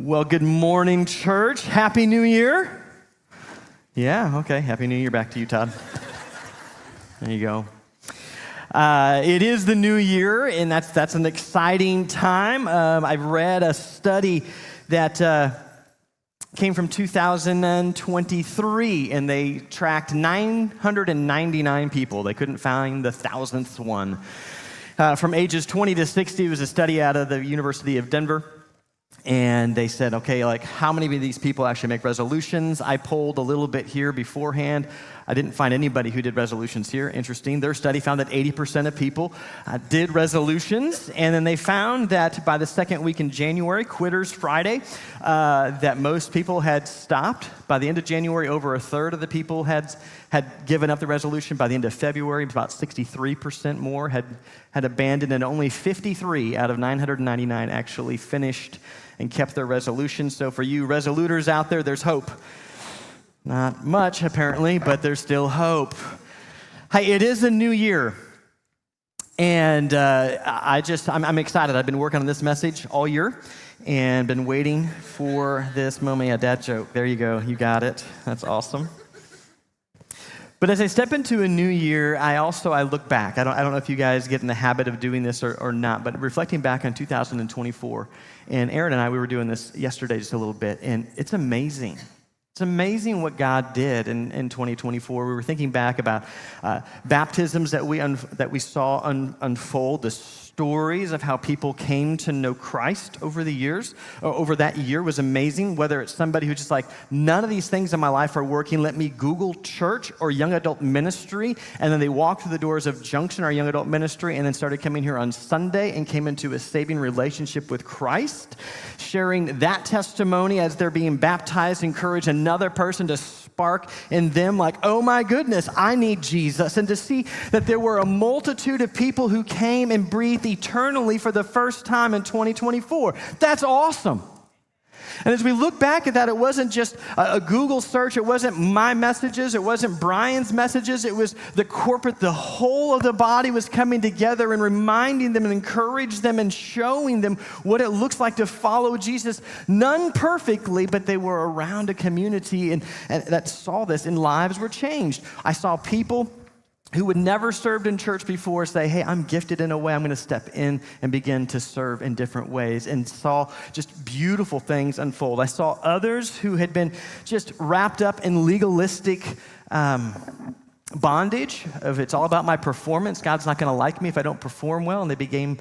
Well, good morning, church. Happy New Year. Yeah, okay. Happy New Year. Back to you, Todd. There you go. It is the new year, and that's an exciting time. I've read a study that came from 2023, and they tracked 999 people. They couldn't find the 1,000th one. From ages 20 to 60, it was a study out of the University of Denver. And they said, okay, like how many of these people actually make resolutions? I polled a little bit here beforehand. I didn't find anybody who did resolutions here. Interesting. Their study found that 80% of people did resolutions. And then they found that by the second week in January, Quitters Friday, that most people had stopped. By the end of January, over a third of the people had given up the resolution. By the end of February, about 63% more had abandoned, and only 53 out of 999 actually finished and kept their resolution. So for you resoluters out there, there's hope. Not much, apparently, but there's still hope. Hey, it is a new year, and I'm excited. I've been working on this message all year and been waiting for this moment. Yeah, dad joke. There you go. You got it. That's awesome. But as I step into a new year, I look back. I don't know if you guys get in the habit of doing this or not, but reflecting back on 2024, and Aaron and I, we were doing this yesterday just a little bit, and it's amazing. It's amazing what God did in 2024. We were thinking back about baptisms that we saw unfold, the stories of how people came to know Christ over the years, over that year was amazing. Whether it's somebody who's just like, none of these things in my life are working, let me Google church or young adult ministry, and then they walked through the doors of Junction, our young adult ministry, and then started coming here on Sunday and came into a saving relationship with Christ, sharing that testimony as they're being baptized, encourage another person to spark in them like, oh my goodness, I need Jesus. And to see that there were a multitude of people who came and breathed eternally for the first time in 2024. That's awesome. And as we look back at that, it wasn't just a Google search. It wasn't my messages. It wasn't Brian's messages. It was the whole of the body was coming together and reminding them and encouraging them and showing them what it looks like to follow Jesus. None perfectly, but they were around a community and that saw this, and lives were changed. I saw people who would never served in church before say, hey, I'm gifted in a way, I'm going to step in and begin to serve in different ways, and saw just beautiful things unfold. I saw others who had been just wrapped up in legalistic bondage of it's all about my performance. God's not going to like me if I don't perform well, and they became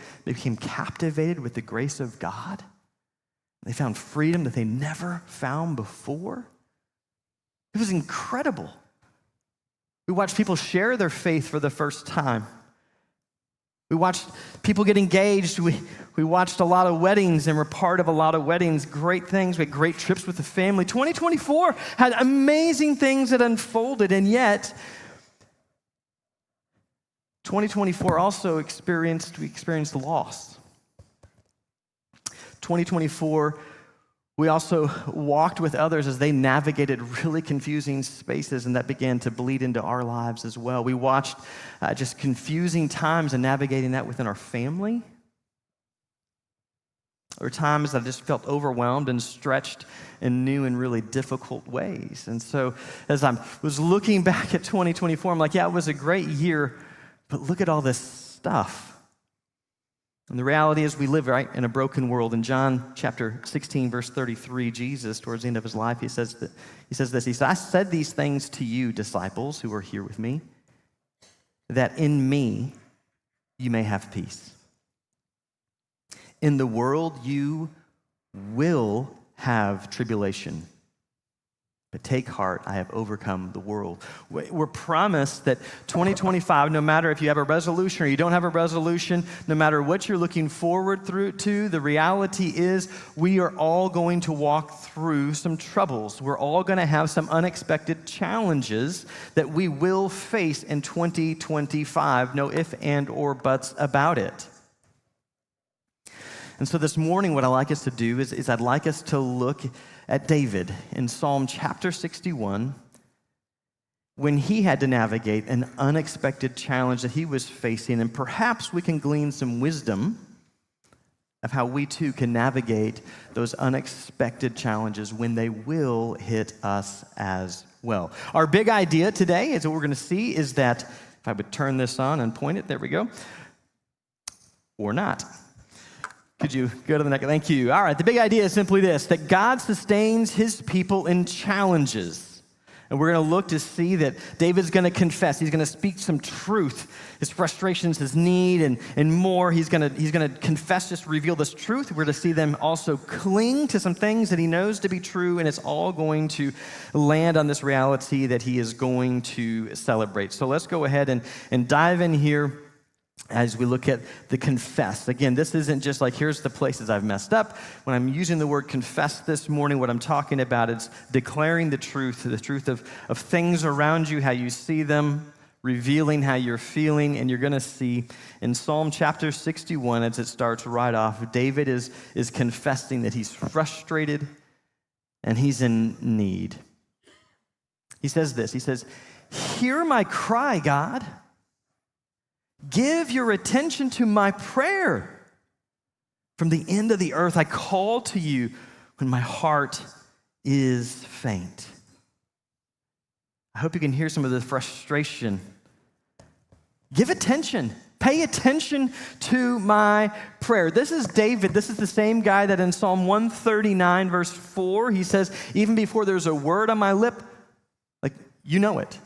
captivated with the grace of God. They found freedom that they never found before. It was incredible. We watched people share their faith for the first time. We watched people get engaged. We watched a lot of weddings and were part of a lot of weddings. Great things. We had great trips with the family. 2024 had amazing things that unfolded, and yet 2024 also experienced loss. 2024, we also walked with others as they navigated really confusing spaces, and that began to bleed into our lives as well. We watched just confusing times and navigating that within our family. There were times that I just felt overwhelmed and stretched in new and really difficult ways. And so as I was looking back at 2024, I'm like, yeah, it was a great year, but look at all this stuff. And the reality is we live, right, in a broken world. In John chapter 16, verse 33, Jesus, towards the end of his life, he says this. He said, I said these things to you, disciples, who are here with me, that in me you may have peace. In the world you will have tribulation. But take heart, I have overcome the world. We're promised that 2025, no matter if you have a resolution or you don't have a resolution, no matter what you're looking forward to, the reality is we are all going to walk through some troubles. We're all going to have some unexpected challenges that we will face in 2025. No ifs and or buts about it. And so this morning, what I'd like us to do is I'd like us to look at David in Psalm chapter 61, when he had to navigate an unexpected challenge that he was facing, and perhaps we can glean some wisdom of how we too can navigate those unexpected challenges when they will hit us as well. Our big idea today is what we're going to see is that, if I would turn this on and point it, there we go, or not. Could you go to the next? Thank you. All right, the big idea is simply this, that God sustains his people in challenges. And we're going to look to see that David's going to confess. He's going to speak some truth, his frustrations, his need, and more. He's going to confess, just reveal this truth. We're going to see them also cling to some things that he knows to be true, and it's all going to land on this reality that he is going to celebrate. So let's go ahead and dive in here as we look at the confess. Again, this isn't just like, here's the places I've messed up. When I'm using the word confess this morning, what I'm talking about is declaring the truth of things around you, how you see them, revealing how you're feeling. And you're going to see in Psalm chapter 61, as it starts right off, David is confessing that he's frustrated and he's in need. He says this, he says, "Hear my cry, God. Give your attention to my prayer. From the end of the earth, I call to you when my heart is faint." I hope you can hear some of the frustration. Give attention. Pay attention to my prayer. This is David. This is the same guy that in Psalm 139, verse 4, he says, even before there's a word on my lip, like, you know it.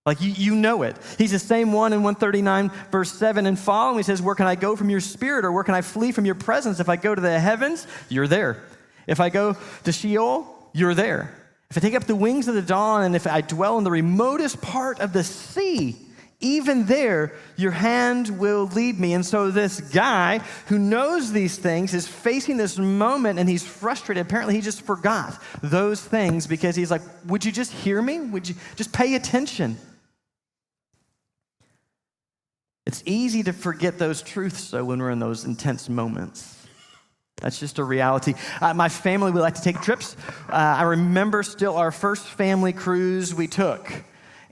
Like, you know it. He's the same one in 139, verse 7 and following. He says, where can I go from your spirit, or where can I flee from your presence? If I go to the heavens, you're there. If I go to Sheol, you're there. If I take up the wings of the dawn, and if I dwell in the remotest part of the sea, even there, your hand will lead me. And so this guy who knows these things is facing this moment, and he's frustrated. Apparently, he just forgot those things because he's like, would you just hear me? Would you just pay attention? It's easy to forget those truths, though, when we're in those intense moments. That's just a reality. My family, we like to take trips. I remember still our first family cruise we took.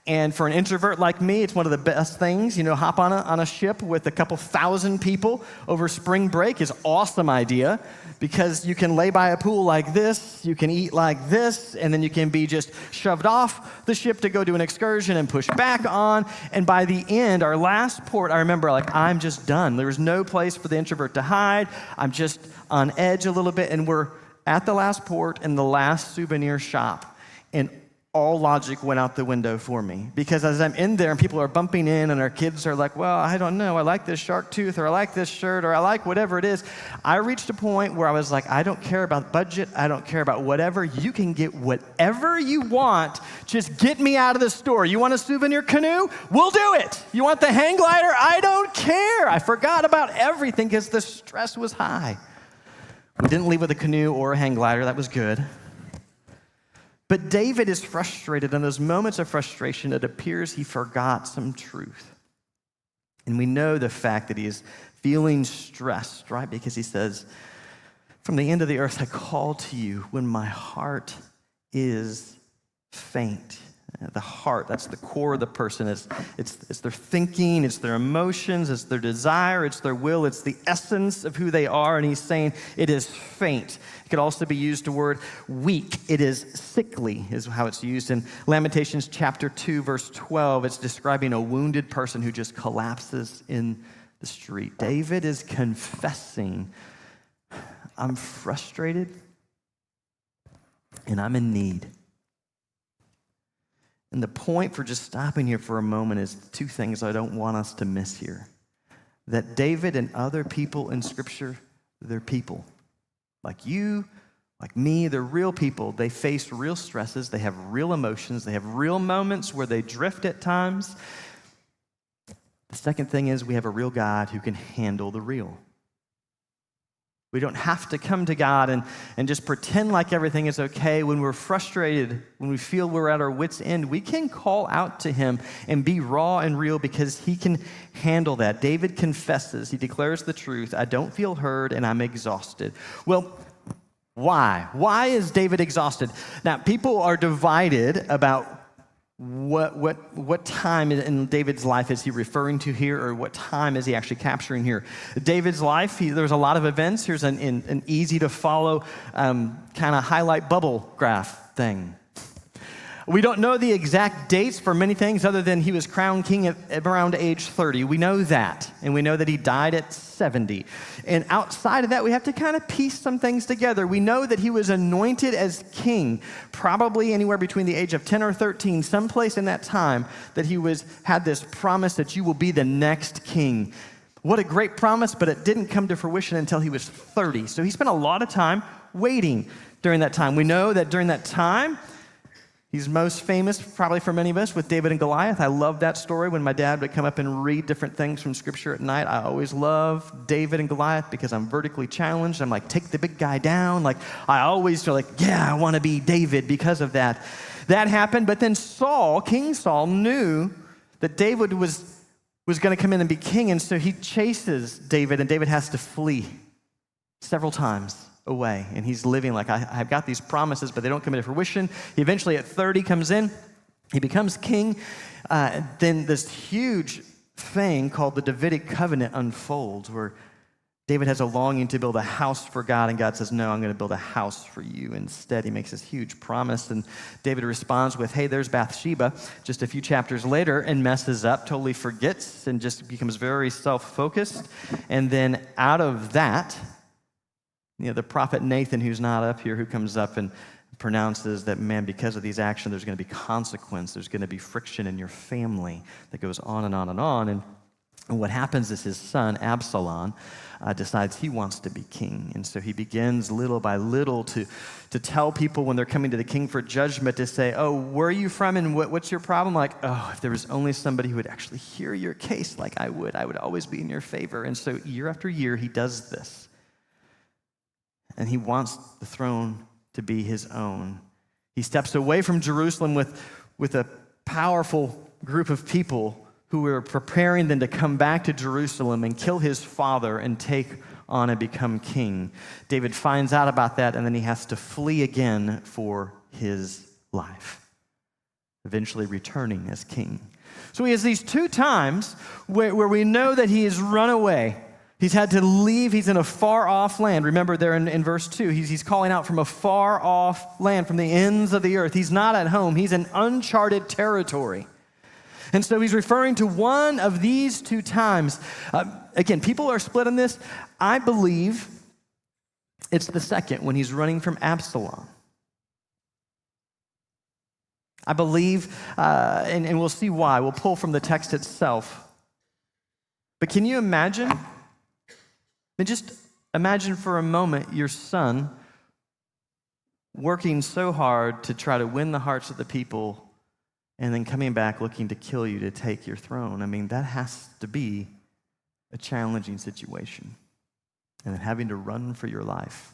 And for an introvert like me, it's one of the best things. Hop on a ship with a couple thousand people over spring break is an awesome idea because you can lay by a pool like this, you can eat like this, and then you can be just shoved off the ship to go do an excursion and push back on. And by the end, our last port, I remember I'm just done. There was no place for the introvert to hide. I'm just on edge a little bit, and we're at the last port in the last souvenir shop. And all logic went out the window for me because as I'm in there and people are bumping in and our kids are like, well, I don't know, I like this shark tooth or I like this shirt or I like whatever it is. I reached a point where I was like, I don't care about budget. I don't care about whatever. You can get whatever you want. Just get me out of the store. You want a souvenir canoe? We'll do it. You want the hang glider? I don't care. I forgot about everything because the stress was high. We didn't leave with a canoe or a hang glider. That was good. But David is frustrated. In those moments of frustration, it appears he forgot some truth. And we know the fact that he is feeling stressed, right? Because he says, from the end of the earth, I call to you when my heart is faint. The heart, that's the core of the person. It's their thinking, it's their emotions, it's their desire, it's their will, it's the essence of who they are. And he's saying it is faint. It could also be used the word weak. It is sickly is how it's used. In Lamentations chapter 2, verse 12, it's describing a wounded person who just collapses in the street. David is confessing, I'm frustrated and I'm in need. And the point for just stopping here for a moment is two things I don't want us to miss here. That David and other people in Scripture, they're people. Like you, like me, they're real people. They face real stresses. They have real emotions. They have real moments where they drift at times. The second thing is we have a real God who can handle the real. We don't have to come to God and just pretend like everything is okay. When we're frustrated, when we feel we're at our wits' end, we can call out to him and be raw and real because he can handle that. David confesses, he declares the truth. I don't feel heard and I'm exhausted. Well, why? Why is David exhausted? Now, people are divided about what time in David's life is he referring to here, or what time is he actually capturing here? David's life, there's a lot of events. Here's an easy to follow kind of highlight bubble graph thing. We don't know the exact dates for many things other than he was crowned king at around age 30. We know that, and we know that he died at 70. And outside of that, we have to kind of piece some things together. We know that he was anointed as king, probably anywhere between the age of 10 or 13, someplace in that time that he had this promise that you will be the next king. What a great promise, but it didn't come to fruition until he was 30. So he spent a lot of time waiting during that time. We know that during that time, he's most famous, probably for many of us, with David and Goliath. I love that story. When my dad would come up and read different things from Scripture at night, I always love David and Goliath because I'm vertically challenged. I'm like, take the big guy down. Like, I always feel like, yeah, I want to be David because of that. That happened, but then King Saul, knew that David was going to come in and be king, and so he chases David, and David has to flee several times away, and he's living like, I've got these promises, but they don't come into fruition. He eventually at 30 comes in, he becomes king. Then this huge thing called the Davidic covenant unfolds, where David has a longing to build a house for God, and God says, no, I'm going to build a house for you instead. He makes this huge promise, and David responds with, hey, there's Bathsheba, just a few chapters later, and messes up, totally forgets, and just becomes very self-focused. And then out of that, the prophet Nathan, who's not up here, who comes up and pronounces that, man, because of these actions, there's going to be consequence. There's going to be friction in your family that goes on and on and on. And what happens is his son, Absalom, decides he wants to be king. And so he begins little by little to tell people when they're coming to the king for judgment to say, oh, where are you from and what's your problem? Like, oh, if there was only somebody who would actually hear your case like I would always be in your favor. And so year after year, he does this. And he wants the throne to be his own. He steps away from Jerusalem with a powerful group of people who were preparing then to come back to Jerusalem and kill his father and take on and become king. David finds out about that, and then he has to flee again for his life, eventually returning as king. So he has these two times where we know that he has run away. He's had to leave. He's in a far-off land. Remember there in verse 2, he's calling out from a far-off land, from the ends of the earth. He's not at home. He's in uncharted territory. And so he's referring to one of these two times. Again, people are split on this. I believe it's the second, when he's running from Absalom. I believe, and we'll see why. We'll pull from the text itself. But can you imagine? Just imagine for a moment your son working so hard to try to win the hearts of the people and then coming back looking to kill you to take your throne. I mean, that has to be a challenging situation. And then having to run for your life.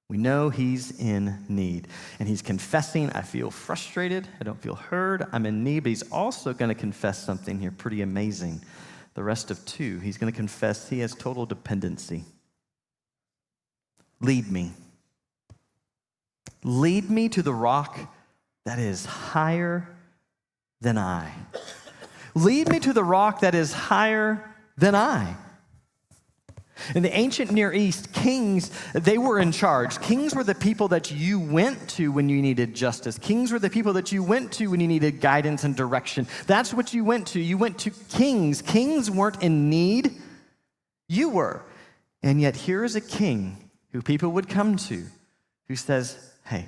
We know he's in need. And he's confessing, I feel frustrated, I don't feel heard, I'm in need. But he's also going to confess something here pretty amazing. The rest of 2, he's going to confess he has total dependency. Lead me. Lead me to the rock that is higher than I. Lead me to the rock that is higher than I. In the ancient Near East, kings, they were in charge. Kings were the people that you went to when you needed justice. Kings were the people that you went to when you needed guidance and direction. That's what you went to. You went to kings. Kings weren't in need. You were. And yet here is a king who people would come to who says, hey,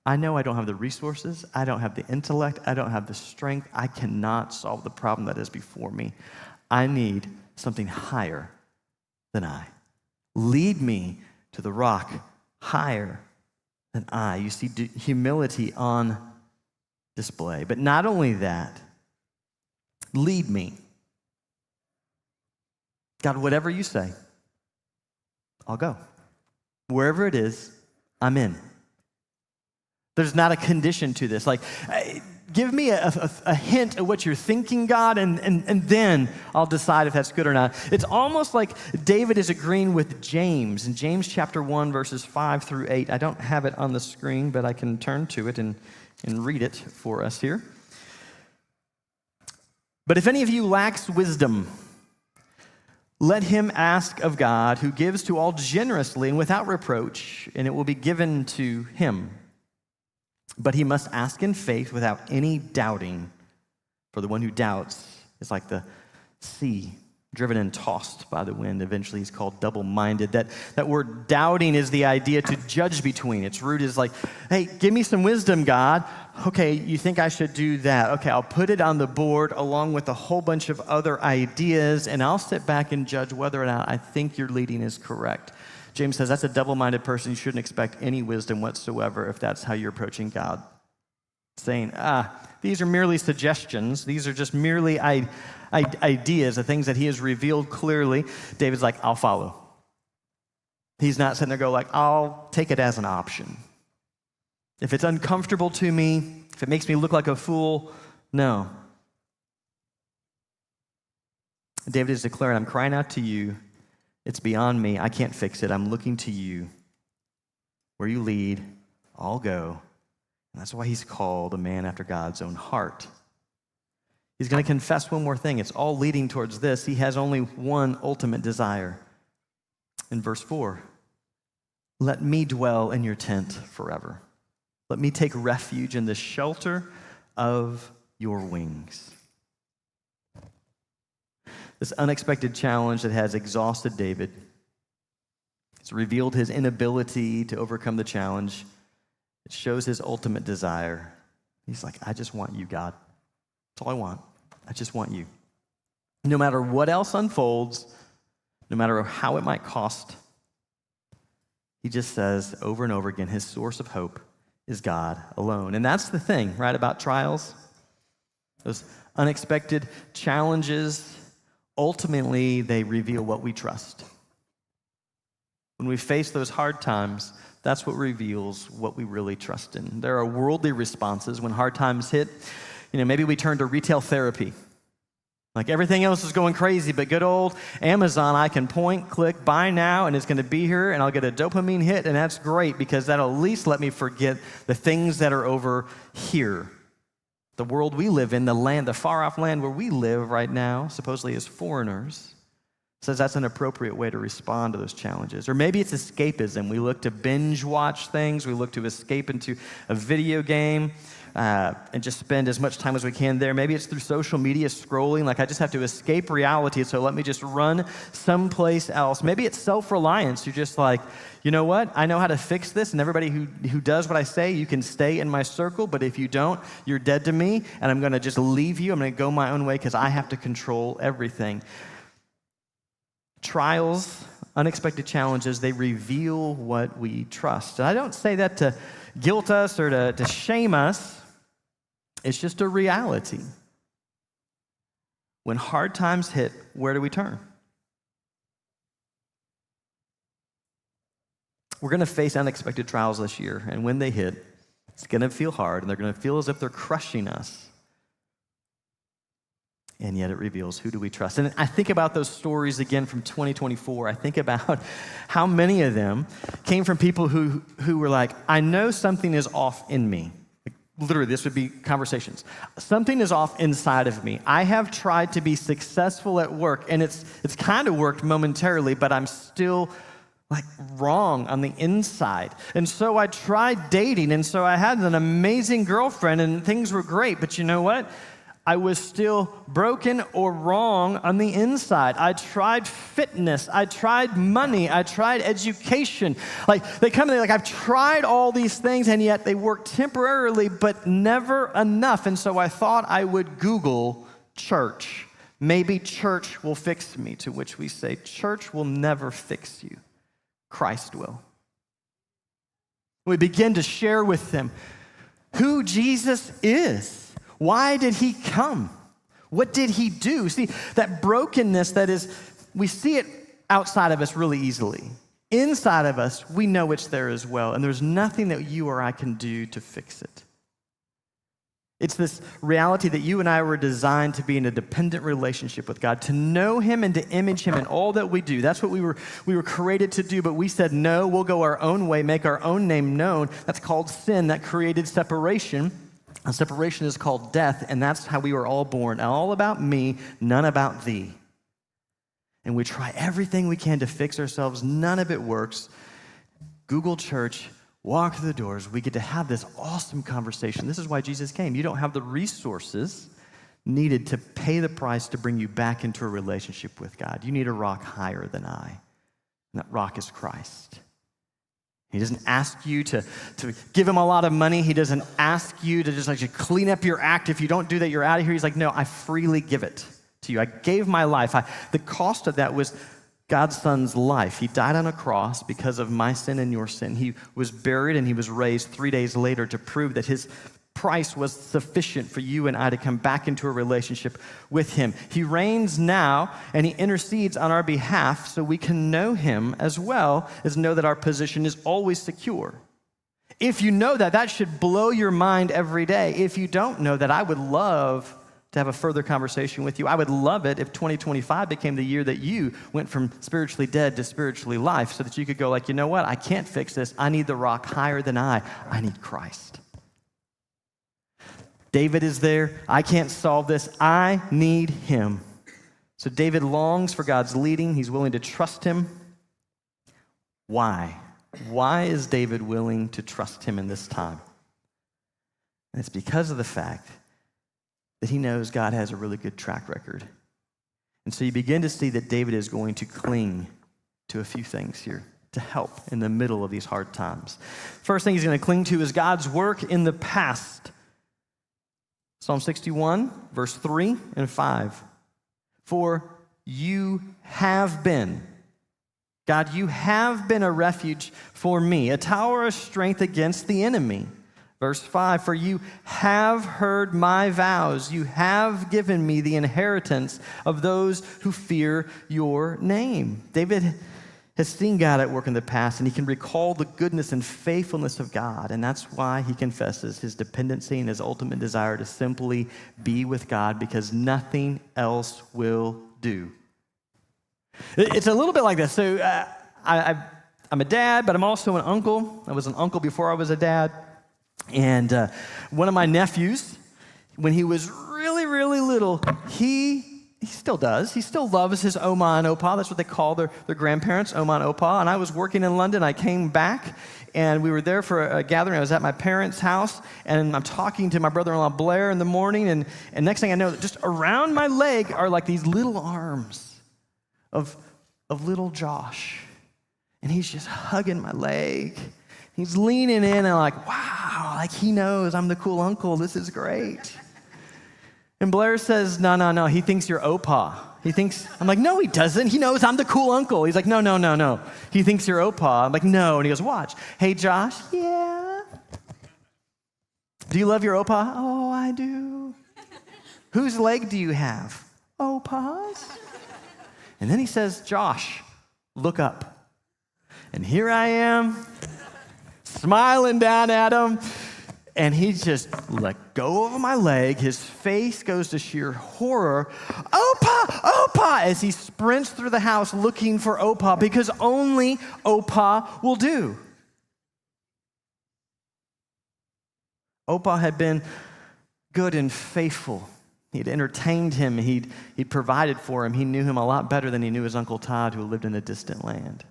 I know I don't have the resources. I don't have the intellect. I don't have the strength. I cannot solve the problem that is before me. I need something higher than I. Lead me to the rock higher than I. You see humility on display. But not only that, lead me. God, whatever you say, I'll go. Wherever it is, I'm in. There's not a condition to this. Like, give me a hint of what you're thinking, God, and then I'll decide if that's good or not. It's almost like David is agreeing with James in James chapter 1, verses 5 through 8. I don't have it on the screen, but I can turn to it and read it for us here. But if any of you lacks wisdom, let him ask of God, who gives to all generously and without reproach, and it will be given to him. But he must ask in faith without any doubting. For the one who doubts is like the sea, driven and tossed by the wind. Eventually he's called double-minded. That word doubting is the idea to judge between. Its root is like, hey, give me some wisdom, God. Okay, you think I should do that. Okay, I'll put it on the board along with a whole bunch of other ideas, and I'll sit back and judge whether or not I think your leading is correct. James says that's a double-minded person. You shouldn't expect any wisdom whatsoever if that's how you're approaching God. Saying, these are merely suggestions. These are just merely ideas, the things that he has revealed clearly. David's like, I'll follow. He's not sitting there going like, I'll take it as an option. If it's uncomfortable to me, if it makes me look like a fool, no. David is declaring, I'm crying out to you. It's beyond me. I can't fix it. I'm looking to you. Where you lead, I'll go. And that's why he's called a man after God's own heart. He's going to confess one more thing. It's all leading towards this. He has only one ultimate desire. In verse 4, let me dwell in your tent forever. Let me take refuge in the shelter of your wings. This unexpected challenge that has exhausted David. It's revealed his inability to overcome the challenge. It shows his ultimate desire. He's like, I just want you, God. That's all I want. I just want you. No matter what else unfolds, no matter how it might cost, he just says over and over again, his source of hope is God alone. And that's the thing, right, about trials. Those unexpected challenges, ultimately, they reveal what we trust. When we face those hard times, that's what reveals what we really trust in. There are worldly responses when hard times hit. Maybe we turn to retail therapy. Like everything else is going crazy, but good old Amazon, I can point, click, buy now, and it's going to be here, and I'll get a dopamine hit, and that's great because that'll at least let me forget the things that are over here. The world we live in, the land, the far-off land where we live right now, supposedly as foreigners, says that's an appropriate way to respond to those challenges. Or maybe it's escapism. We look to binge watch things. We look to escape into a video game and just spend as much time as we can there. Maybe it's through social media scrolling, like I just have to escape reality, so let me just run someplace else. Maybe it's self-reliance. You're just like, you know what? I know how to fix this, and everybody who does what I say, you can stay in my circle, but if you don't, you're dead to me, and I'm going to just leave you. I'm going to go my own way because I have to control everything. Trials, unexpected challenges, they reveal what we trust. And I don't say that to guilt us or to shame us. It's just a reality. When hard times hit, where do we turn? We're going to face unexpected trials this year, and when they hit, it's going to feel hard, and they're going to feel as if they're crushing us. And yet it reveals, who do we trust? And I think about those stories again from 2024. I think about how many of them came from people who were like, I know something is off in me. Like, literally, this would be conversations. Something is off inside of me. I have tried to be successful at work, and it's kind of worked momentarily, but I'm still like wrong on the inside. And so I tried dating, and so I had an amazing girlfriend, and things were great, but you know what? I was still broken or wrong on the inside. I tried fitness. I tried money. I tried education. Like, they come and they're like, I've tried all these things, and yet they work temporarily, but never enough. And so I thought I would Google church. Maybe church will fix me, to which we say, church will never fix you. Christ will. We begin to share with them who Jesus is. Why did he come? What did he do? See, that brokenness that is, we see it outside of us really easily. Inside of us, we know it's there as well, and there's nothing that you or I can do to fix it. It's this reality that you and I were designed to be in a dependent relationship with God, to know him and to image him in all that we do. That's what we were created to do, but we said, no, we'll go our own way, make our own name known. That's called sin. That created separation. And separation is called death, and that's how we were all born. All about me, none about thee. And we try everything we can to fix ourselves. None of it works. Google church. Walk through the doors, we get to have this awesome conversation. This is why Jesus came. You don't have the resources needed to pay the price to bring you back into a relationship with God. You need a rock higher than I, and that rock is Christ. He doesn't ask you to give him a lot of money. He doesn't ask you to just like clean up your act. If you don't do that, you're out of here. He's like, no, I freely give it to you. I gave my life. The cost of that was God's son's life. He died on a cross because of my sin and your sin. He was buried and he was raised 3 days later to prove that his price was sufficient for you and I to come back into a relationship with him. He reigns now and he intercedes on our behalf so we can know him as well as know that our position is always secure. If you know that, that should blow your mind every day. If you don't know that, I would love to have a further conversation with you. I would love it if 2025 became the year that you went from spiritually dead to spiritually life so that you could go like, you know what? I can't fix this. I need the rock higher than I need Christ. David is there. I can't solve this. I need him. So David longs for God's leading. He's willing to trust him. Why? Why is David willing to trust him in this time? And it's because of the fact that he knows God has a really good track record. And so you begin to see that David is going to cling to a few things here to help in the middle of these hard times. First thing he's going to cling to is God's work in the past. Psalm 61, verse 3 and 5. For you have been, God, you have been a refuge for me, a tower of strength against the enemy. Verse 5, for you have heard my vows. You have given me the inheritance of those who fear your name. David has seen God at work in the past, and he can recall the goodness and faithfulness of God, and that's why he confesses his dependency and his ultimate desire to simply be with God because nothing else will do. It's a little bit like this. So I'm a dad, but I'm also an uncle. I was an uncle before I was a dad. And one of my nephews, when he was really, really little, he still does. He still loves his Oma and Opa. That's what they call their grandparents, Oma and Opa. And I was working in London. I came back, and we were there for a gathering. I was at my parents' house, and I'm talking to my brother-in-law, Blair, in the morning. And next thing I know, just around my leg are like these little arms of little Josh. And he's just hugging my leg. He's leaning in, and I'm like, wow, like he knows I'm the cool uncle. This is great. And Blair says, no, he thinks you're Opa. I'm like, no, he doesn't. He knows I'm the cool uncle. He's like, no. He thinks you're Opa. I'm like, no. And he goes, watch. Hey, Josh, yeah. Do you love your Opa? Oh, I do. Whose leg do you have? Opa's. And then he says, Josh, look up. And here I am, smiling down at him, and he just let go of my leg. His face goes to sheer horror. Opa, as he sprints through the house looking for Opa, because only Opa will do. Opa had been good and faithful. He'd entertained him. He'd provided for him. He knew him a lot better than he knew his Uncle Todd, who lived in a distant land.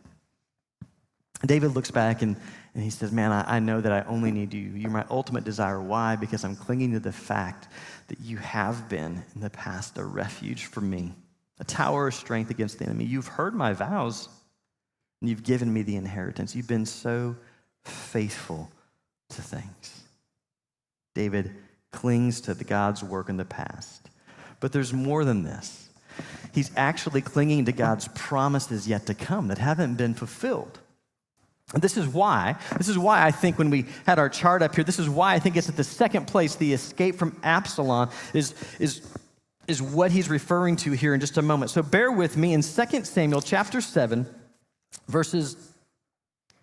David looks back and he says, man, I know that I only need you. You're my ultimate desire. Why? Because I'm clinging to the fact that you have been in the past a refuge for me, a tower of strength against the enemy. You've heard my vows, and you've given me the inheritance. You've been so faithful to things. David clings to God's work in the past. But there's more than this. He's actually clinging to God's promises yet to come that haven't been fulfilled. And this is why I think when we had our chart up here, this is why I think it's at the second place, the escape from Absalom is what he's referring to here in just a moment. So bear with me in 2 Samuel chapter 7, verses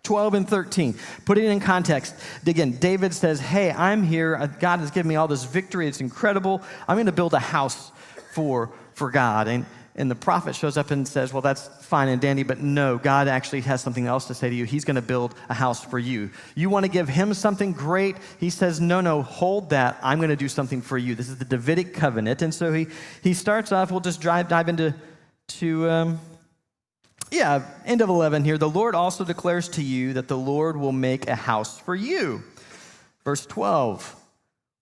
12 and 13. Put it in context. Again, David says, hey, I'm here. God has given me all this victory. It's incredible. I'm going to build a house for God. And the prophet shows up and says, well, that's fine and dandy, but no, God actually has something else to say to you. He's going to build a house for you. You want to give him something great? He says, no, hold that. I'm going to do something for you. This is the Davidic covenant. And so he starts off, we'll just dive into end of 11 here. The Lord also declares to you that the Lord will make a house for you. Verse 12,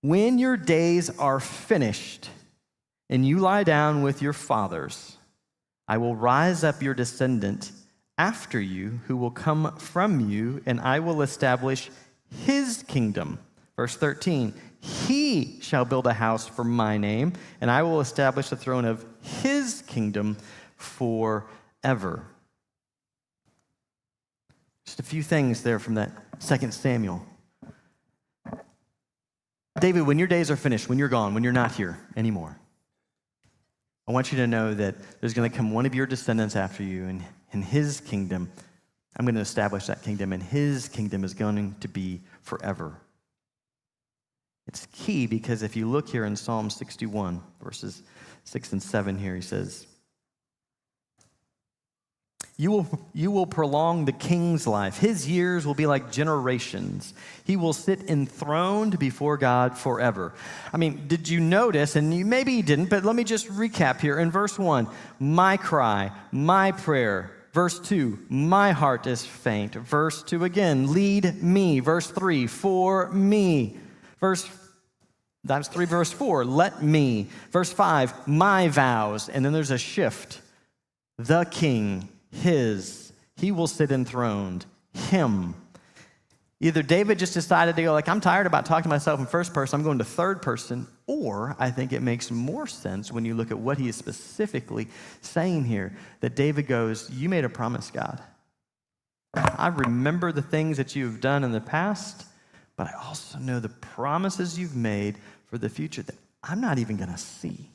when your days are finished and you lie down with your fathers, I will rise up your descendant after you who will come from you, and I will establish his kingdom. Verse 13, he shall build a house for my name, and I will establish the throne of his kingdom forever. Just a few things there from that 2 Samuel. David, when your days are finished, when you're gone, when you're not here anymore, I want you to know that there's going to come one of your descendants after you, and in his kingdom, I'm going to establish that kingdom, and his kingdom is going to be forever. It's key because if you look here in Psalm 61, verses 6 and 7 here, he says, You will prolong the king's life. His years will be like generations. He will sit enthroned before God forever. I mean, did you notice, and maybe you didn't, but let me just recap here. In verse 1, my cry, my prayer. Verse 2, my heart is faint. Verse 2 again, lead me. Verse 3, for me. Verse 4, let me. Verse 5, my vows. And then there's a shift. The king, he will sit enthroned, him. Either David just decided to go I'm tired about talking to myself in first person, I'm going to third person, or I think it makes more sense when you look at what he is specifically saying here, that David goes, you made a promise, God. I remember the things that you've done in the past, but I also know the promises you've made for the future that I'm not even going to see.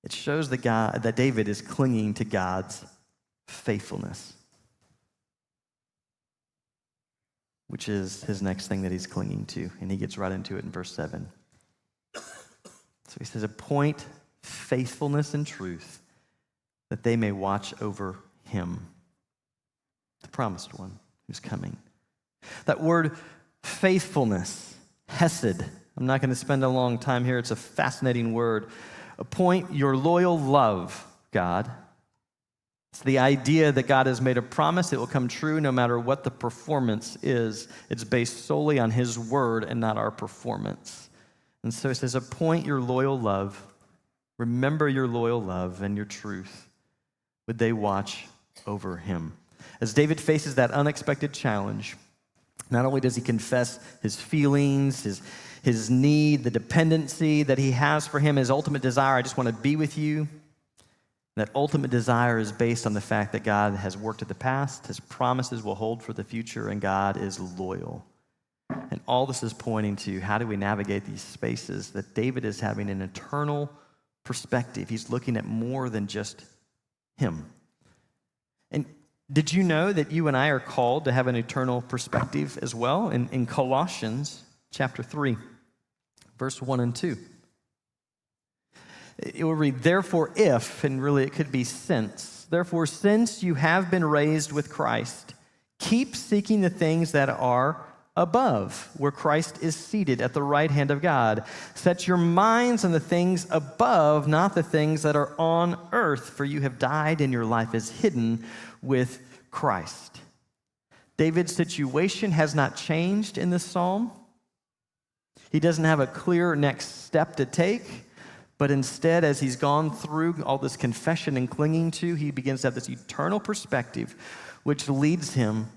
It shows that David is clinging to God's faithfulness, which is his next thing that he's clinging to, and he gets right into it in verse 7. So he says, appoint faithfulness and truth that they may watch over him, the promised one who's coming. That word faithfulness, hesed, I'm not going to spend a long time here. It's a fascinating word. Appoint your loyal love, God. It's the idea that God has made a promise. It will come true no matter what the performance is. It's based solely on his word and not our performance. And so it says, appoint your loyal love. Remember your loyal love and your truth. Would they watch over him? As David faces that unexpected challenge, not only does he confess his feelings, his need, the dependency that he has for him, his ultimate desire, I just want to be with you. That ultimate desire is based on the fact that God has worked in the past, his promises will hold for the future, and God is loyal. And all this is pointing to how do we navigate these spaces that David is having an eternal perspective. He's looking at more than just him. And did you know that you and I are called to have an eternal perspective as well? In Colossians chapter 3, verse 1 and 2. It will read, therefore if, and really it could be since, therefore since you have been raised with Christ, keep seeking the things that are above, where Christ is seated at the right hand of God. Set your minds on the things above, not the things that are on earth, for you have died and your life is hidden with Christ. David's situation has not changed in this psalm. He doesn't have a clear next step to take, but instead, as he's gone through all this confession and clinging to, he begins to have this eternal perspective, which leads him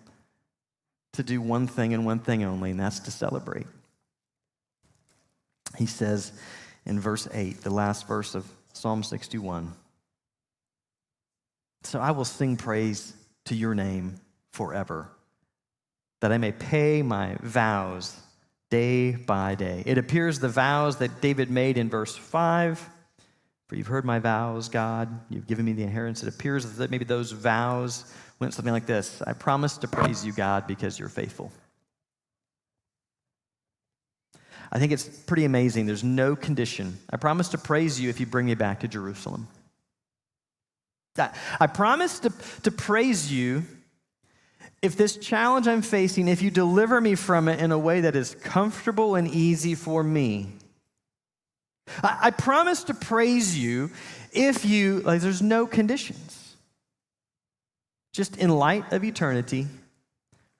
to do one thing and one thing only, and that's to celebrate. He says in verse 8, the last verse of Psalm 61, so I will sing praise to your name forever, that I may pay my vows day by day. It appears the vows that David made in verse 5 For you've heard my vows, God. You've given me the inheritance. It appears that maybe those vows went something like this. I promise to praise you, God, because you're faithful. I think it's pretty amazing. There's no condition. I promise to praise you if you bring me back to Jerusalem. I promise to praise you if this challenge I'm facing, if you deliver me from it in a way that is comfortable and easy for me. I promise to praise you if you, there's no conditions. Just in light of eternity,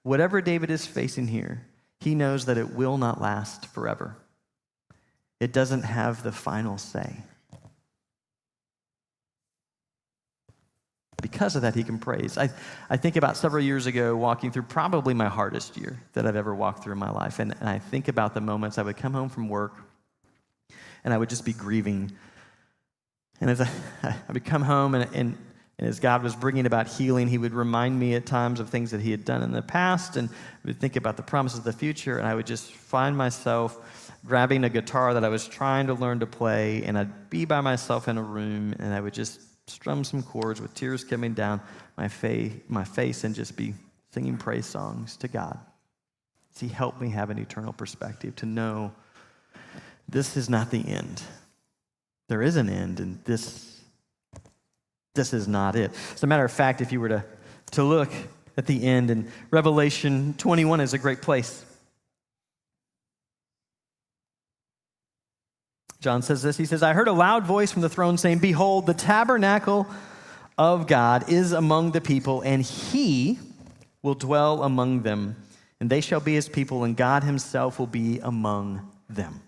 whatever David is facing here, he knows that it will not last forever. It doesn't have the final say. Because of that, he can praise. I think about several years ago walking through probably my hardest year that I've ever walked through in my life. And I think about the moments I would come home from work and I would just be grieving. And as I would come home and as God was bringing about healing, he would remind me at times of things that he had done in the past, and I would think about the promises of the future, and I would just find myself grabbing a guitar that I was trying to learn to play, and I'd be by myself in a room, and I would just strum some chords with tears coming down my face and just be singing praise songs to God. He helped me have an eternal perspective to know this is not the end. There is an end, and this is not it. As a matter of fact, if you were to look at the end, and Revelation 21 is a great place. John says this, he says, I heard a loud voice from the throne saying, behold, the tabernacle of God is among the people, and he will dwell among them, and they shall be his people, and God himself will be among them.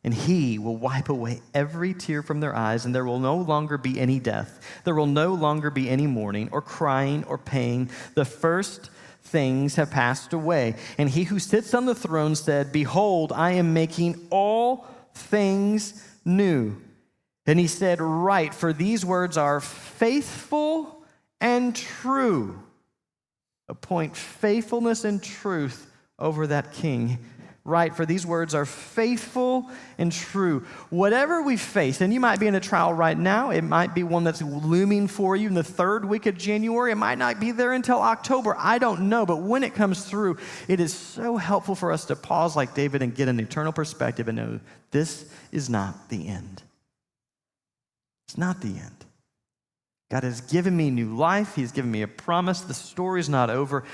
And he will wipe away every tear from their eyes, and there will no longer be any death. There will no longer be any mourning or crying or pain. The first things have passed away. And he who sits on the throne said, behold, I am making all things new. And he said, write, for these words are faithful and true. Appoint faithfulness and truth over that king. Right, for these words are faithful and true. Whatever we face, and you might be in a trial right now, it might be one that's looming for you in the third week of January, it might not be there until October, I don't know, but when it comes through, it is so helpful for us to pause like David and get an eternal perspective and know this is not the end. It's not the end. God has given me new life. He's given me a promise. The story's not over.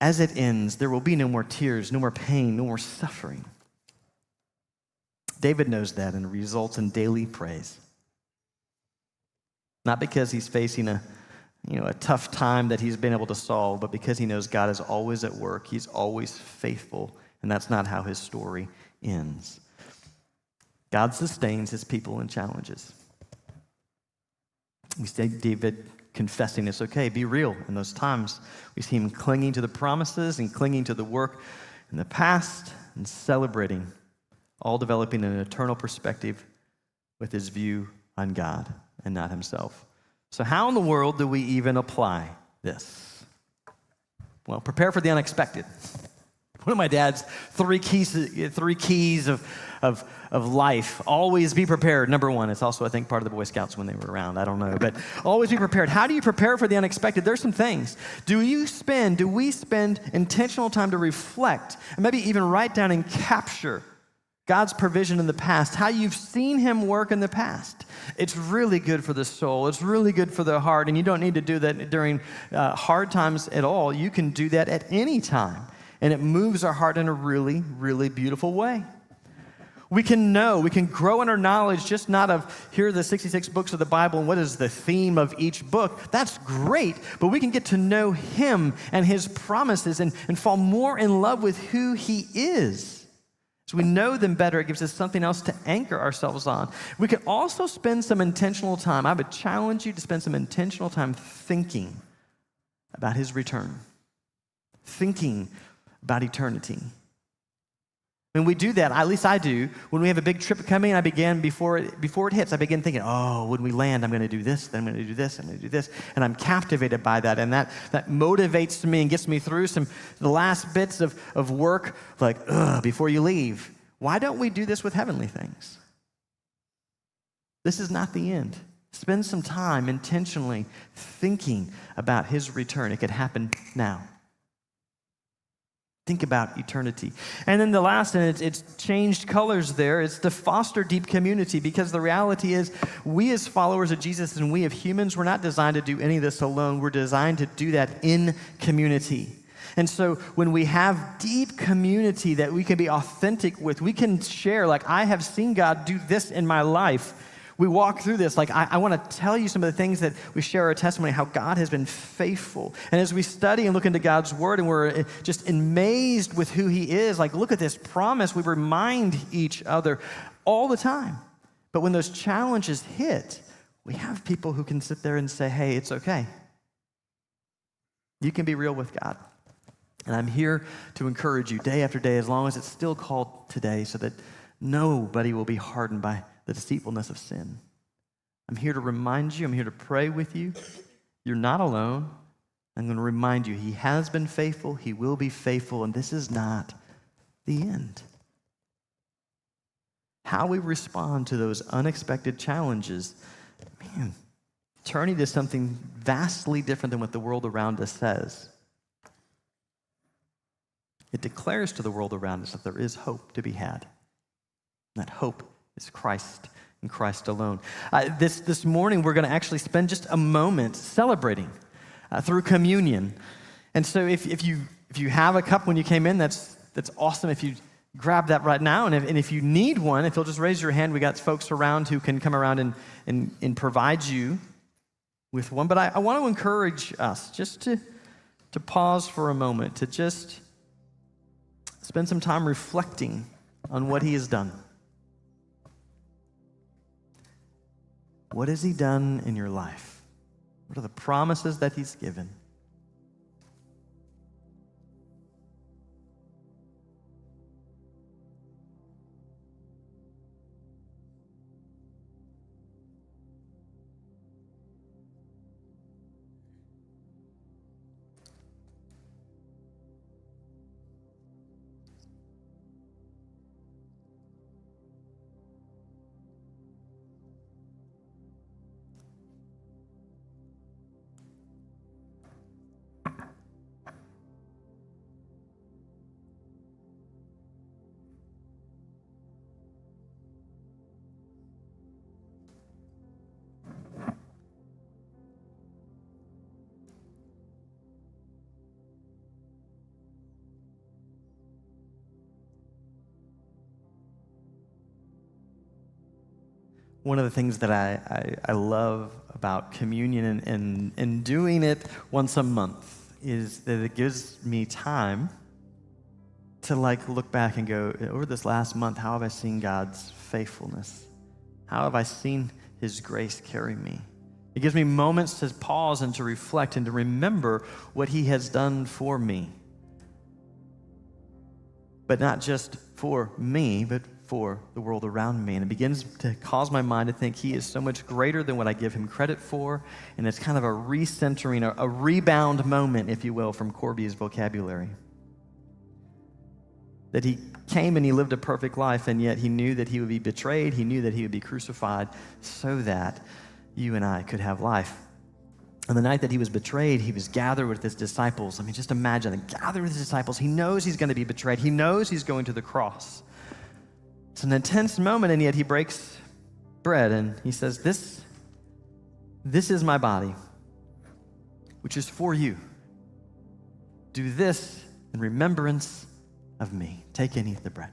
As it ends, there will be no more tears, no more pain, no more suffering. David knows that, and it results in daily praise. Not because he's facing a tough time that he's been able to solve, but because he knows God is always at work. He's always faithful, and that's not how his story ends. God sustains his people in challenges. We see David confessing it's okay, be real in those times. We see him clinging to the promises and clinging to the work in the past and celebrating, all developing an eternal perspective with his view on God and not himself. So how in the world do we even apply this? Well, prepare for the unexpected. One of my dad's three keys of life. Always be prepared. Number one, it's also, I think, part of the Boy Scouts when they were around. I don't know, but always be prepared. How do you prepare for the unexpected? There's some things. Do we spend intentional time to reflect and maybe even write down and capture God's provision in the past, how you've seen him work in the past? It's really good for the soul. It's really good for the heart, and you don't need to do that during hard times at all. You can do that at any time. And it moves our heart in a really, really beautiful way. We can grow in our knowledge, just not of here are the 66 books of the Bible and what is the theme of each book. That's great, but we can get to know him and his promises and fall more in love with who he is. So we know them better. It gives us something else to anchor ourselves on. We can also spend some intentional time. I would challenge you to spend some intentional time thinking about his return, thinking about eternity. When we do that, at least I do, when we have a big trip coming, I begin, before it hits, I begin thinking, when we land, I'm going to do this, then I'm going to do this, I'm going to do this. And I'm captivated by that, and that motivates me and gets me through the last bits of work, before you leave. Why don't we do this with heavenly things? This is not the end. Spend some time intentionally thinking about his return. It could happen now. Think about eternity. And then the last, and it's changed colors there, it's to foster deep community, because the reality is we as followers of Jesus and we as humans, we're not designed to do any of this alone. We're designed to do that in community. And so when we have deep community that we can be authentic with, we can share, like, I have seen God do this in my life. We walk through this, like, I want to tell you some of the things that we share our testimony, how God has been faithful. And as we study and look into God's word and we're just amazed with who he is, like, look at this promise, we remind each other all the time. But when those challenges hit, we have people who can sit there and say, hey, it's okay. You can be real with God. And I'm here to encourage you day after day, as long as it's still called today, so that nobody will be hardened by the deceitfulness of sin. I'm here to remind you. I'm here to pray with you. You're not alone. I'm going to remind you, he has been faithful. He will be faithful. And this is not the end. How we respond to those unexpected challenges, man, turning to something vastly different than what the world around us says. It declares to the world around us that there is hope to be had. And that hope is Christ and Christ alone. This morning, we're going to actually spend just a moment celebrating through communion. And so if you have a cup when you came in, that's awesome. If you grab that right now, and if you need one, if you'll just raise your hand, we got folks around who can come around and provide you with one. But I want to encourage us just to pause for a moment, to just spend some time reflecting on what he has done. What has he done in your life? What are the promises that he's given? One of the things that I love about communion and doing it once a month is that it gives me time to look back and go, over this last month, how have I seen God's faithfulness? How have I seen his grace carry me? It gives me moments to pause and to reflect and to remember what he has done for me. But not just for me, but for the world around me. And it begins to cause my mind to think he is so much greater than what I give him credit for. And it's kind of a recentering, a rebound moment, if you will, from Corby's vocabulary. That he came and he lived a perfect life, and yet he knew that he would be betrayed. He knew that he would be crucified so that you and I could have life. On the night that he was betrayed, he was gathered with his disciples. I mean, just imagine, gathered with his disciples. He knows he's going to be betrayed. He knows he's going to the cross. It's an intense moment, and yet he breaks bread, and he says, this is my body, which is for you. Do this in remembrance of me. Take and eat the bread.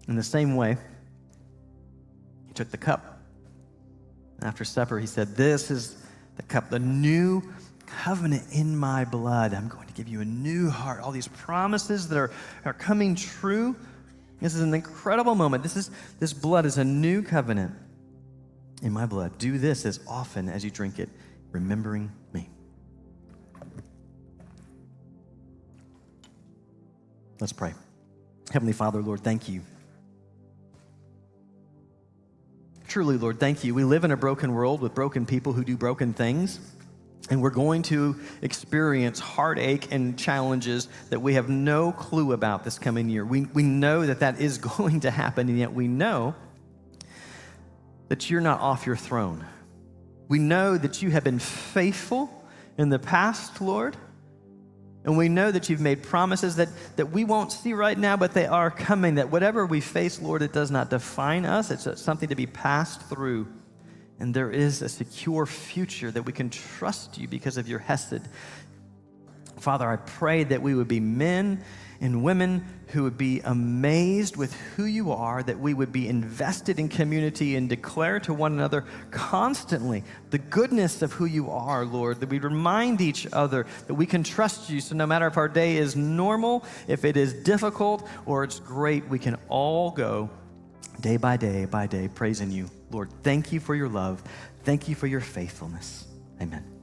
In the same way, he took the cup. After supper, he said, this is the cup, the new covenant in my blood. I'm going to give you a new heart. All these promises that are coming true. This is an incredible moment. This blood is a new covenant in my blood. Do this as often as you drink it, remembering me. Let's pray. Heavenly Father, Lord, thank you. Truly, Lord, thank you. We live in a broken world with broken people who do broken things. And we're going to experience heartache and challenges that we have no clue about this coming year. We know that that is going to happen, and yet we know that you're not off your throne. We know that you have been faithful in the past, Lord. And we know that you've made promises that we won't see right now, but they are coming. That whatever we face, Lord, it does not define us. It's something to be passed through. And there is a secure future that we can trust you because of your hesed. Father, I pray that we would be men and women who would be amazed with who you are, that we would be invested in community and declare to one another constantly the goodness of who you are, Lord, that we remind each other that we can trust you. So no matter if our day is normal, if it is difficult, or it's great, we can all go day by day, praising you. Lord, thank you for your love. Thank you for your faithfulness. Amen.